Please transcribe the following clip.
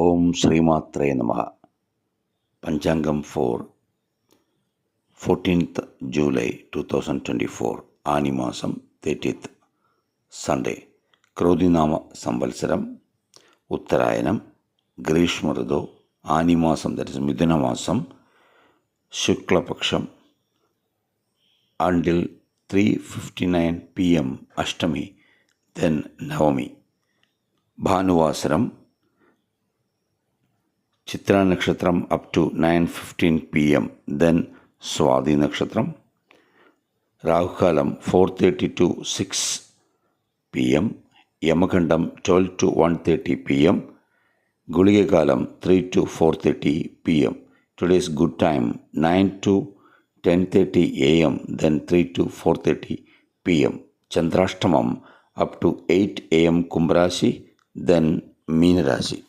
ഓം ശ്രീമാത്രേ നമഃ. പഞ്ചാംഗം ഫോർ 14th July 2024 ആനിമാസം 30th സൺഡേ. ക്രോധിനാമ സംവത്സരം, ഉത്തരായനം, ഗ്രീഷ്മ ഋതു, ആനിമാസം മിഥുനമാസം, ശുക്ലപക്ഷം until 3:59 PM അഷ്ടമി, then നവമി. ഭാനുവാസരം ചിത്ര നക്ഷത്രം up to 9:15 PM, then Swathi നക്ഷത്രം. Rahukalam 4:30 to 6 PM, യമകണ്ഠം 12 to 1:30 PM, ഗുളികകാലം 3 to 4:30 PM. Today's good time 9 to 10:30 AM, then 3 to 4:30 PM. ചന്ദ്രാഷ്ടമം up to 8 AM കുംഭരാശി, then മീനരാശി.